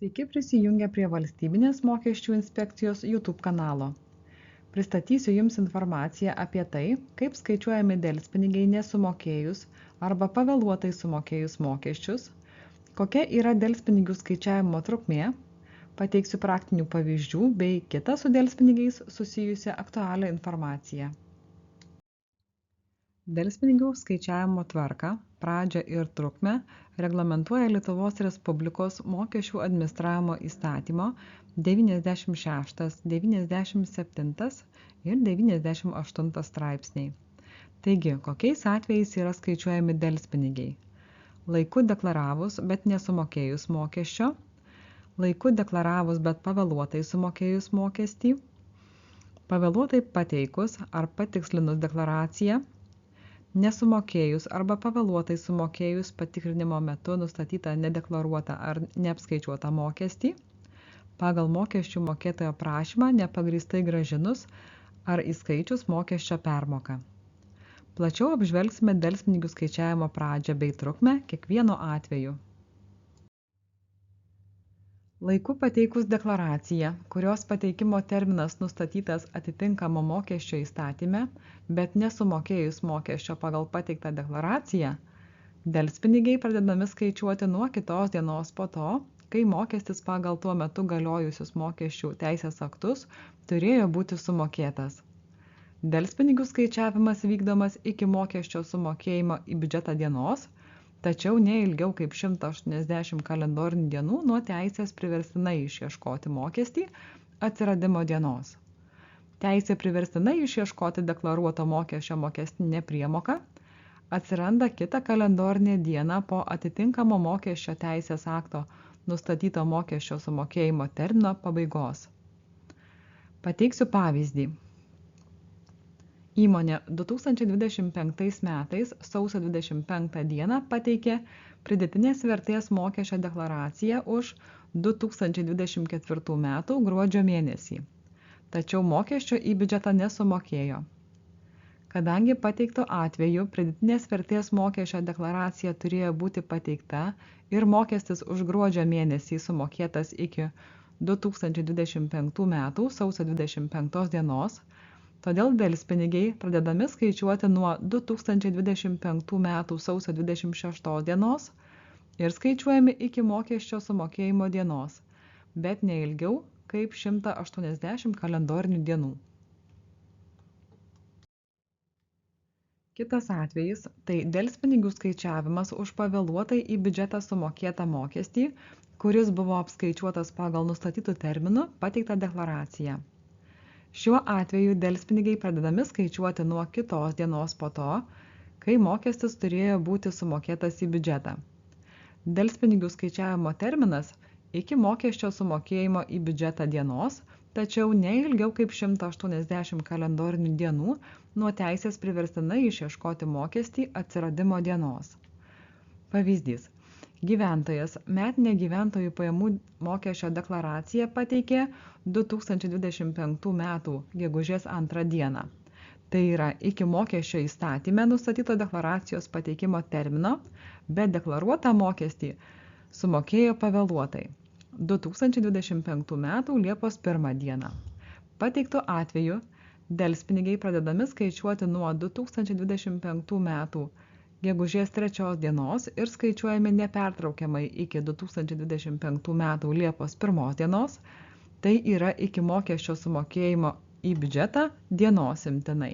Sveiki prisijungę prie Valstybinės mokesčių inspekcijos YouTube kanalo. Pristatysiu Jums informaciją apie tai, kaip skaičiuojami delspinigiai nesumokėjus arba pavėluotai sumokėjus mokesčius, kokia yra delspinigių skaičiavimo trukmė, pateiksiu praktinių pavyzdžių bei kitą su delspinigiais susijusią aktualią informaciją. Delspinigių skaičiavimo tvarką, pradžią ir trukmę reglamentuoja Lietuvos Respublikos mokesčių administravimo įstatymo 96, 97 ir 98 straipsniai. Taigi, kokiais atvejais yra skaičiuojami delspinigiai? Laiku deklaravus, bet nesumokėjus mokesčio, laiku deklaravus, bet pavėluotai sumokėjus mokestį, pavėluotai pateikus ar patikslinus deklaraciją, nesumokėjus arba pavėluotai sumokėjus patikrinimo metu nustatytą nedeklaruotą ar neapskaičiuotą mokestį, pagal mokesčių mokėtojo prašymą nepagrįstai grąžinus ar įskaičius mokesčio permoką. Plačiau apžvelgsime delspinigių skaičiavimo pradžią bei trukmę kiekvieno atveju. Laiku pateikus deklaraciją, kurios pateikimo terminas nustatytas atitinkamo mokesčio įstatyme, bet nesumokėjus mokesčio pagal pateiktą deklaraciją, delspinigiai pradedami skaičiuoti nuo kitos dienos po to, kai mokestis pagal tuo metu galiojusius mokesčių teisės aktus turėjo būti sumokėtas. Delspinigių skaičiavimas vykdomas iki mokesčio sumokėjimo į biudžetą dienos, tačiau ne ilgiau kaip 180 kalendorinių dienų nuo teisės priverstinai išieškoti mokestį atsiradimo dienos. Teisė priverstinai išieškoti deklaruoto mokesčio mokestinę priemoką atsiranda kitą kalendorinę dieną po atitinkamo mokesčio teisės akto nustatyto mokesčio sumokėjimo termino pabaigos. Pateiksiu pavyzdį. Įmonė 2025 metais sausio 25 dieną pateikė pridėtinės vertės mokesčio deklaraciją už 2024 metų gruodžio mėnesį, tačiau mokesčio į biudžetą nesumokėjo. Kadangi pateikto atveju pridėtinės vertės mokesčio deklaracija turėjo būti pateikta ir mokestis už gruodžio mėnesį sumokėtas iki 2025 metų sausio 25 dienos, todėl delspinigiai pradedami skaičiuoti nuo 2025 metų sausio 26 dienos ir skaičiuojami iki mokesčio sumokėjimo dienos, bet ne ilgiau kaip 180 kalendorinių dienų. Kitas atvejis – tai delspinigių skaičiavimas už pavėluotai į biudžetą sumokėtą mokestį, kuris buvo apskaičiuotas pagal nustatytų terminų pateiktą deklaraciją. Šiuo atveju delspinigiai pradedami skaičiuoti nuo kitos dienos po to, kai mokestis turėjo būti sumokėtas į biudžetą. Delspinigių skaičiavimo terminas iki mokesčio sumokėjimo į biudžetą dienos, tačiau ne ilgiau kaip 180 kalendorinių dienų nuo teisės priverstinai išieškoti mokestį atsiradimo dienos. Pavyzdys. Gyventojas metinę gyventojų pajamų mokesčio deklaraciją pateikė 2025 metų gegužės 2 dieną. Tai yra iki mokesčio įstatyme nustatyto deklaracijos pateikimo termino, bet deklaruotą mokestį sumokėjo pavėluotai 2025 metų Liepos 1 dieną. Pateiktu atveju delspinigiai pradedami skaičiuoti nuo 2025 metų gegužės 3 dienos ir skaičiuojami nepertraukiamai iki 2025 metų Liepos 1 dienos, tai yra iki mokesčio sumokėjimo į biudžetą dienos imtinai.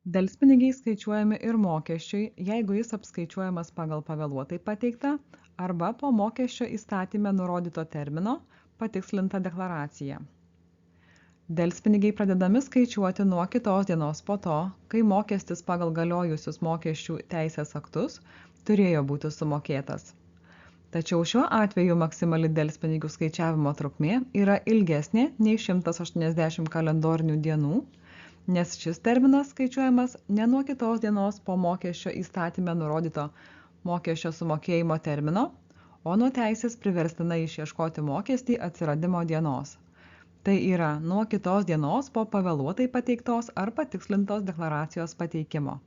Delspinigiai skaičiuojami ir mokesčiui, jeigu jis apskaičiuojamas pagal pavėluotai pateiktą arba po mokesčio įstatyme nurodyto termino patikslintą deklaraciją. Delspinigiai pradedami skaičiuoti nuo kitos dienos po to, kai mokestis pagal galiojusius mokesčių teisės aktus turėjo būti sumokėtas. Tačiau šiuo atveju maksimali delspinigių skaičiavimo trukmė yra ilgesnė nei 180 kalendorinių dienų, nes šis terminas skaičiuojamas ne nuo kitos dienos po mokesčio įstatyme nurodyto mokesčio sumokėjimo termino, o nuo teisės priverstinai išieškoti mokestį atsiradimo dienos. Tai yra nuo kitos dienos po pavėluotai pateiktos ar patikslintos deklaracijos pateikimo.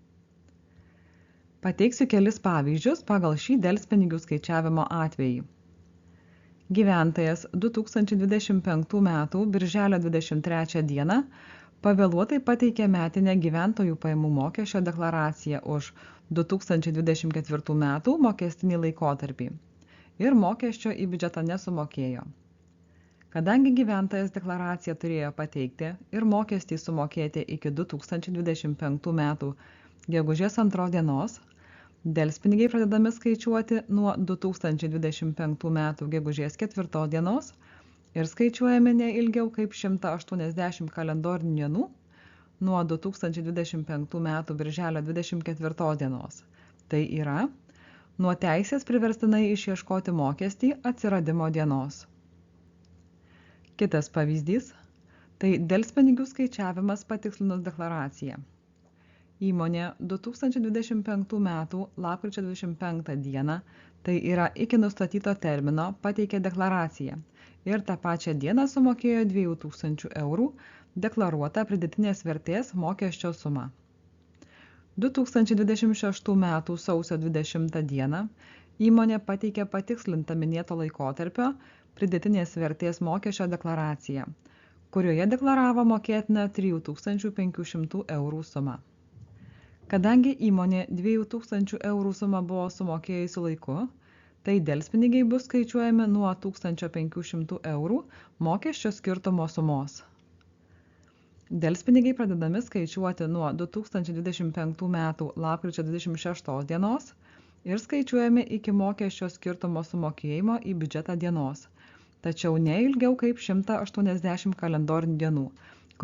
Pateiksiu kelis pavyzdžius pagal šį delspinigių skaičiavimo atvejį. Gyventojas 2025 m. birželio 23 d. pavėluotai pateikė metinę gyventojų pajamų mokesčio deklaraciją už 2024 m. mokestinį laikotarpį ir mokesčio į biudžetą nesumokėjo. Kadangi gyventojas deklaraciją turėjo pateikti ir mokestį sumokėti iki 2025 m. gegužės 2 dienos, delspinigiai pradedami skaičiuoti nuo 2025 m. gegužės 4 dienos ir skaičiuojami ne ilgiau kaip 180 kalendorinių dienų nuo 2025 m. birželio 24 dienos. Tai yra nuo teisės priverstinai išieškoti mokestį atsiradimo dienos. Kitas pavyzdys – tai delspinigių skaičiavimas patikslinus deklaraciją. Įmonė 2025 m. lapkričio 25 d., tai yra iki nustatyto termino, pateikė deklaraciją ir tą pačią dieną sumokėjo 2000 eurų deklaruotą pridėtinės vertės mokesčio sumą. 2026 m. sausio 20 d. įmonė pateikė patikslintą minėto laikotarpio pridėtinės vertės mokesčio deklaraciją, kurioje deklaravo mokėtiną 3500 eurų sumą. Kadangi įmonė 2000 eurų sumą buvo sumokėjusi laiku, tai delspinigiai bus skaičiuojami nuo 1500 eurų mokesčio skirtumo sumos. Delspinigiai pradedami skaičiuoti nuo 2025 m. lapkričio 26 dienos ir skaičiuojami iki mokesčio skirtumo sumokėjimo į biudžetą dienos, tačiau ne ilgiau kaip 180 kalendorinių dienų,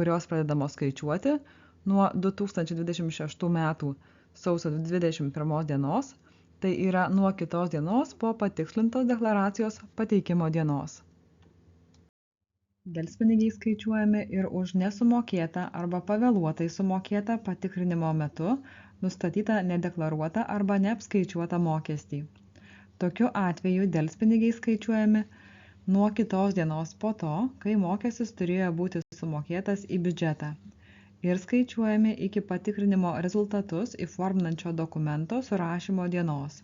kurios pradedamos skaičiuoti nuo 2026 m. sausio 21 dienos, tai yra nuo kitos dienos po patikslintos deklaracijos pateikimo dienos. Delspinigiai skaičiuojami ir už nesumokėtą arba pavėluotai sumokėtą patikrinimo metu nustatytą nedeklaruotą arba neapskaičiuotą mokestį. Tokiu atveju delspinigiai skaičiuojami nuo kitos dienos po to, kai mokestis turėjo būti sumokėtas į biudžetą ir skaičiuojami iki patikrinimo rezultatus įforminančio dokumento surašymo dienos.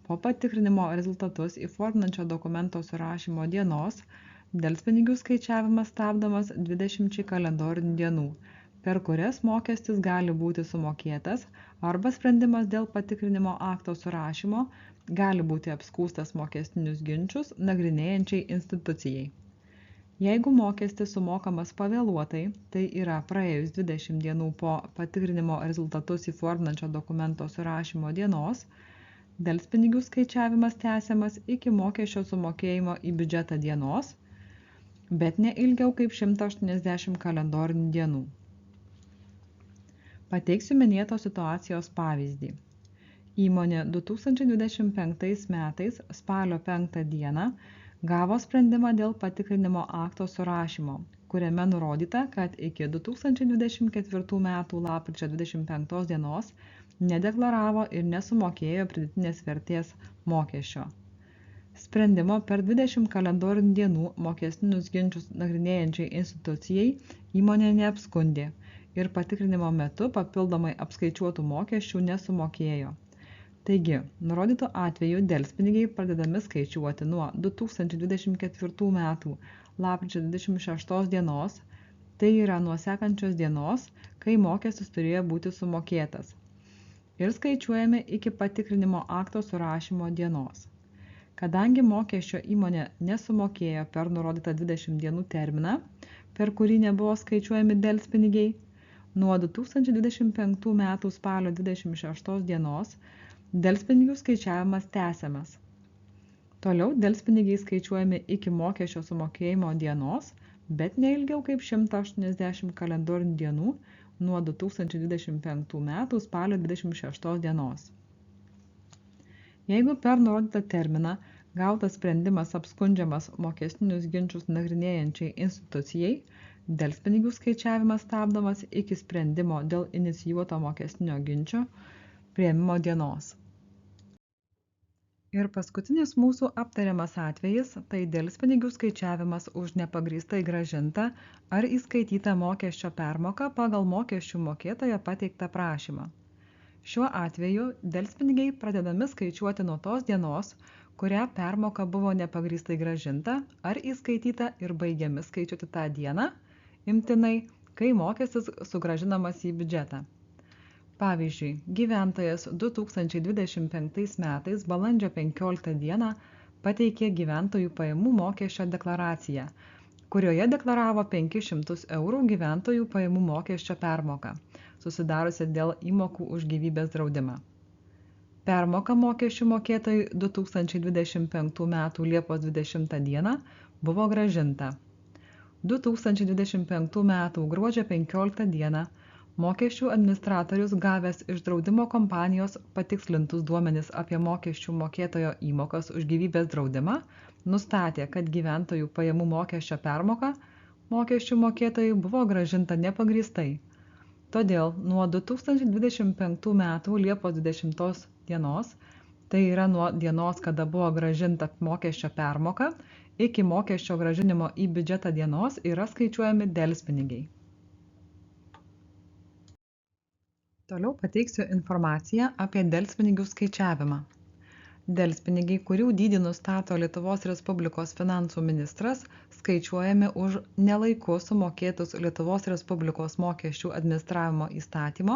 Po patikrinimo rezultatus įforminančio dokumento surašymo dienos delspinigių skaičiavimas stabdomas 20 kalendorinių dienų, per kurias mokestis gali būti sumokėtas arba sprendimas dėl patikrinimo akto surašymo gali būti apskųstas mokestinius ginčus nagrinėjančiai institucijai. Jeigu mokestis sumokamas pavėluotai, tai yra praėjus 20 dienų po patikrinimo rezultatus įforminančio dokumento surašymo dienos, delspinigių skaičiavimas tęsiamas iki mokesčio sumokėjimo į biudžetą dienos, bet ne ilgiau kaip 180 kalendorinių dienų. Pateiksiu minėtos situacijos pavyzdį. Įmonė 2025 metais spalio 5 dieną gavo sprendimą dėl patikrinimo akto surašymo, kuriame nurodyta, kad iki 2024 metų lapkričio 25 dienos nedeklaravo ir nesumokėjo pridėtinės vertės mokesčio. Sprendimo per 20 kalendorinių dienų mokestinius ginčus nagrinėjančiai institucijai įmonė neapskundė ir patikrinimo metu papildomai apskaičiuotų mokesčių nesumokėjo. Taigi, nurodytų atveju delspinigiai pradedami skaičiuoti nuo 2024 metų lapkričio 26 dienos, tai yra nuo sekančios dienos, kai mokestis turėjo būti sumokėtas, ir skaičiuojami iki patikrinimo akto surašymo dienos. Kadangi mokesčio įmonė nesumokėjo per nurodytą 20 dienų terminą, per kurį nebuvo skaičiuojami delspinigiai, nuo 2025 metų spalio 26 dienos delspinigių skaičiavimas tęsiamas. Toliau delspinigiai skaičiuojami iki mokesčio sumokėjimo dienos, bet ne ilgiau kaip 180 kalendorinių dienų nuo 2025 metų spalio 26 dienos. Jeigu per nurodytą terminą gautas sprendimas apskundžiamas mokestinius ginčus nagrinėjančiai institucijai, delspinigių skaičiavimas stabdomas iki sprendimo dėl inicijuoto mokestinio ginčo priėmimo dienos. Ir paskutinis mūsų aptariamas atvejis – tai delspinigių skaičiavimas už nepagrįstai grąžintą ar įskaitytą mokesčio permoką pagal mokesčių mokėtojo pateiktą prašymą. Šiuo atveju delspinigiai pradedami skaičiuoti nuo tos dienos, kurią permoka buvo nepagrįstai grąžinta ar įskaityta ir baigiami skaičiuoti tą dieną, imtinai, kai mokestis sugrąžinamas į biudžetą. Pavyzdžiui, gyventojas 2025 metais balandžio 15 dieną pateikė gyventojų pajamų mokesčio deklaraciją, kurioje deklaravo 500 eurų gyventojų pajamų mokesčio permoką, susidariusią dėl įmokų už gyvybės draudimą. Permoka mokesčių mokėtojui 2025 m. Liepos 20 d. buvo grąžinta. 2025 m. gruodžio 15 d. mokesčių administratorius gavęs iš draudimo kompanijos patikslintus duomenis apie mokesčių mokėtojo įmokas už gyvybės draudimą, nustatė, kad gyventojų pajamų mokesčio permoka mokesčių mokėtojui buvo grąžinta nepagrįstai. Todėl nuo 2025 m. Liepos 20 dienos, tai yra nuo dienos, kada buvo grąžinta mokesčio permoka, iki mokesčio grąžinimo į biudžetą dienos yra skaičiuojami delspinigiai. Toliau pateiksiu informaciją apie delspinigių skaičiavimą. Delspinigiai, kurių dydį nustato Lietuvos Respublikos finansų ministras, skaičiuojami už nelaiku sumokėtus Lietuvos Respublikos mokesčių administravimo įstatymo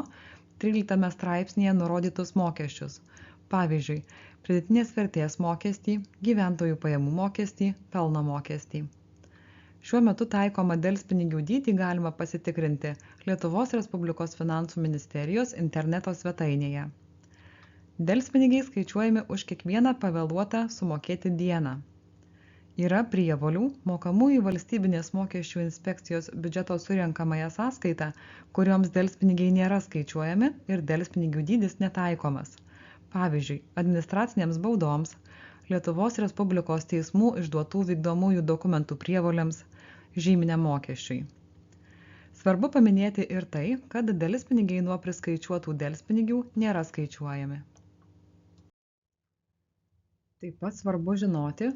13 straipsnėje nurodytus mokesčius. Pavyzdžiui, pridėtinės vertės mokestį, gyventojų pajamų mokestį, pelno mokestį. Šiuo metu taikomą delspinigių dydį galima pasitikrinti Lietuvos Respublikos finansų ministerijos interneto svetainėje. Delspinigiai skaičiuojami už kiekvieną pavėluotą sumokėti dieną. Yra prievolių, mokamų į valstybinės mokesčių inspekcijos biudžeto surenkamąją sąskaitą, kurioms delspinigiai nėra skaičiuojami ir delspinigių dydis netaikomas. Pavyzdžiui, administracinėms baudoms, Lietuvos Respublikos teismų išduotų vykdomųjų dokumentų prievolėms, žyminiam mokesčiui. Svarbu paminėti ir tai, kad delspinigiai nuo priskaičiuotų delspinigių nėra skaičiuojami. Taip pat svarbu žinoti,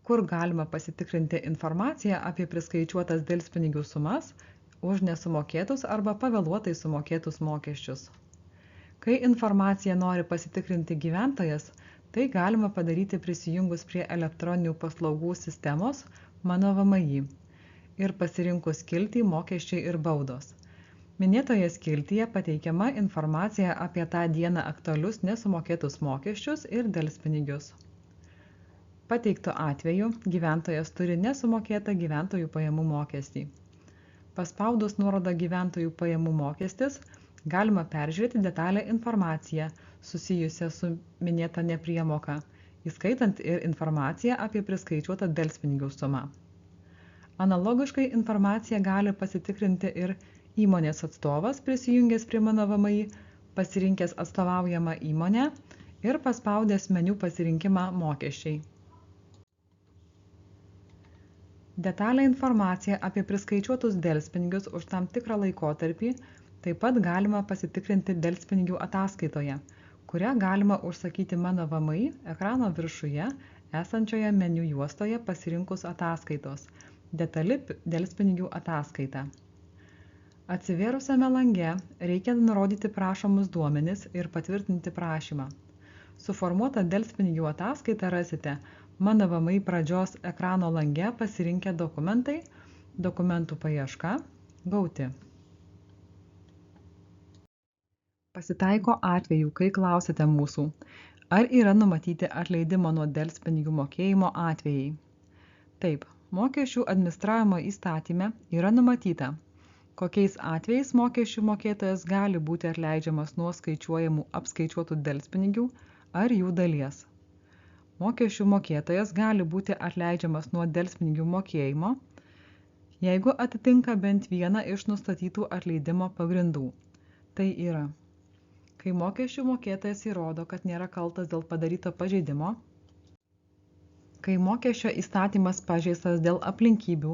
kur galima pasitikrinti informaciją apie priskaičiuotas delspinigių sumas už nesumokėtus arba pavėluotai sumokėtus mokesčius. Kai informaciją nori pasitikrinti gyventojas, tai galima padaryti prisijungus prie elektroninių paslaugų sistemos Mano VMI ir pasirinkus skiltį Mokesčiai ir baudos. Minėtoje skiltyje pateikiama informacija apie tą dieną aktualius nesumokėtus mokesčius ir delspinigius. Pateiktu atveju gyventojas turi nesumokėtą gyventojų pajamų mokestį. Paspaudus nuorodą gyventojų pajamų mokestis, galima peržiūrėti detalę informaciją susijusią su minėta nepriemoka, įskaitant ir informaciją apie priskaičiuotą delspinigių sumą. Analogiškai informaciją gali pasitikrinti ir įmonės atstovas prisijungęs prie Mano VMI, pasirinkęs atstovaujamą įmonę ir paspaudęs meniu pasirinkimą Mokesčiai. Detalę informaciją apie priskaičiuotus delspinigius už tam tikrą laikotarpį taip pat galima pasitikrinti delspinigių ataskaitoje, kurią galima užsakyti Mano VMI ekrano viršuje esančioje meniu juostoje pasirinkus ataskaitos detali delspinigių ataskaita. Atsivėrusiame lange reikia nurodyti prašomus duomenis ir patvirtinti prašymą. Suformuotą delspinigių ataskaitą rasite Mano VMI pradžios ekrano lange pasirinkę dokumentai, dokumentų paieška, gauti. Pasitaiko atvejų, kai klausite mūsų, ar yra numatyti atleidimo nuo delspinigių mokėjimo atvejai. Taip, mokesčių administravimo įstatyme yra numatyta, kokiais atvejais mokesčių mokėtojas gali būti atleidžiamas nuo skaičiuojamų apskaičiuotų delspinigių ar jų dalies. Mokesčių mokėtojas gali būti atleidžiamas nuo delspinigių mokėjimo, jeigu atitinka bent vieną iš nustatytų atleidimo pagrindų. Tai yra, kai mokesčių mokėtojas įrodo, kad nėra kaltas dėl padaryto pažeidimo, kai mokesčio įstatymas pažeistas dėl aplinkybių,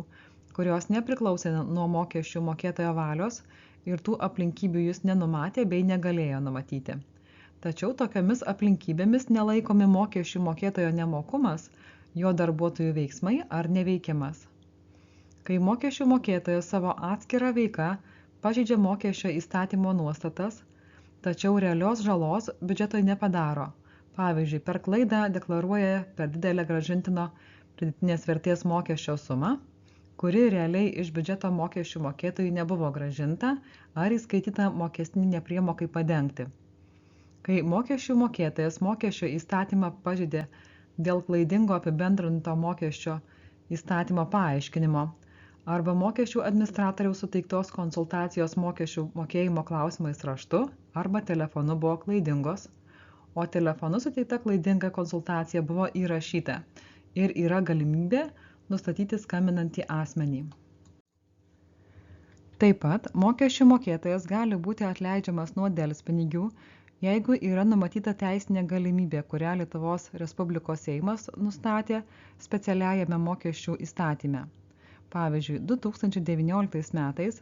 kurios nepriklausė nuo mokesčių mokėtojo valios ir tų aplinkybių jis nenumatė bei negalėjo numatyti. Tačiau tokiamis aplinkybėmis nelaikomi mokesčių mokėtojo nemokumas, jo darbuotojų veiksmai ar neveikimas. Kai mokesčių mokėtojas savo atskirą veiką pažeidžia mokesčio įstatymo nuostatas, tačiau realios žalos biudžetui nepadaro. Pavyzdžiui, per klaidą deklaruoja per didelę grąžintino pridėtinės vertės mokesčio sumą, kuri realiai iš biudžeto mokesčių mokėtojų nebuvo grąžinta ar įskaityta mokestinei nepriemokai padengti. Kai mokesčių mokėtojas mokesčio įstatymą pažeidė dėl klaidingo apibendrinto mokesčio įstatymo paaiškinimo arba mokesčių administratoriaus suteiktos konsultacijos mokesčių mokėjimo klausimais raštu arba telefonu buvo klaidingos, o telefonu suteikta klaidinga konsultacija buvo įrašyta ir yra galimybė nustatyti skambinantį asmenį. Taip pat mokesčių mokėtojas gali būti atleidžiamas nuo delspinigių, jeigu yra numatyta teisinė galimybė, kurią Lietuvos Respublikos Seimas nustatė specialiajame mokesčių įstatyme. Pavyzdžiui, 2019 metais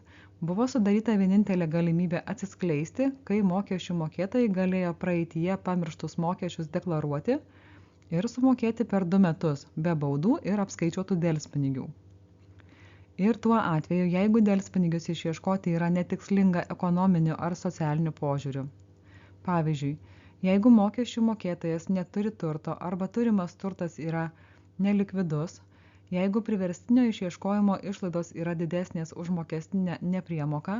buvo sudaryta vienintelė galimybė atsiskleisti, kai mokesčių mokėtojai galėjo praeityje pamirštus mokesčius deklaruoti ir sumokėti per 2 metus be baudų ir apskaičiuotų delspinigių. Ir tuo atveju, jeigu delspinigius išieškoti yra netikslinga ekonominiu ar socialiniu požiūriu. Pavyzdžiui, jeigu mokesčių mokėtojas neturi turto arba turimas turtas yra nelikvidus, jeigu priverstinio išieškojimo išlaidos yra didesnės už mokestinę nepriemoką,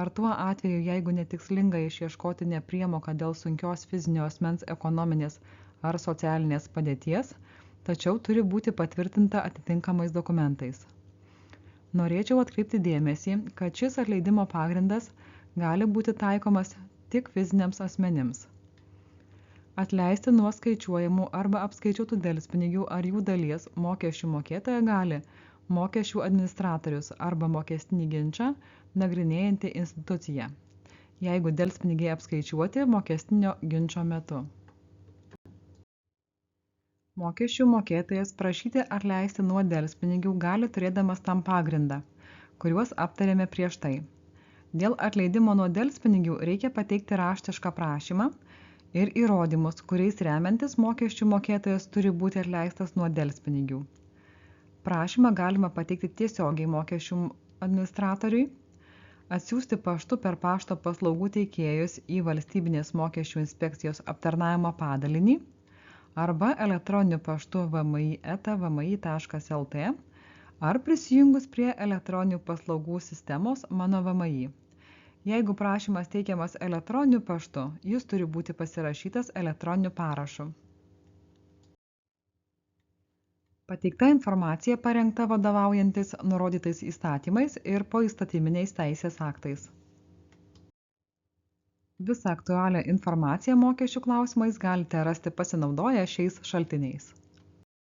ar tuo atveju, jeigu netikslinga išieškoti nepriemoką dėl sunkios fizinio asmens ekonominės ar socialinės padėties, tačiau turi būti patvirtinta atitinkamais dokumentais. Norėčiau atkreipti dėmesį, kad šis atleidimo pagrindas gali būti taikomas tik fiziniams asmenims. Atleisti nuo skaičiuojamų arba apskaičiuotų delspinigių ar jų dalies mokesčių mokėtoją gali mokesčių administratorius arba mokestinį ginčą nagrinėjanti institucija, jeigu delspinigiai apskaičiuoti mokestinio ginčo metu. Mokesčių mokėtojas prašyti atleisti nuo delspinigių gali turėdamas tam pagrindą, kuriuos aptarėme prieš tai. Dėl atleidimo nuo delspinigių reikia pateikti raštišką prašymą ir įrodymus, kuriais remiantis mokesčių mokėtojas turi būti atleistas nuo delspinigių. Prašymą galima pateikti tiesiogiai mokesčių administratoriui, atsiųsti paštu per pašto paslaugų teikėjus į Valstybinės mokesčių inspekcijos aptarnavimo padalinį arba elektroniniu paštu vmi@vmi.lt ar prisijungus prie elektroninių paslaugų sistemos Mano VMI. Jeigu prašymas teikiamas elektroniniu paštu, jis turi būti pasirašytas elektroniniu parašu. Pateikta informacija parengta vadovaujantis nurodytais įstatymais ir poįstatyminiais teisės aktais. Visą aktualią informaciją mokesčių klausimais galite rasti pasinaudoję šiais šaltiniais.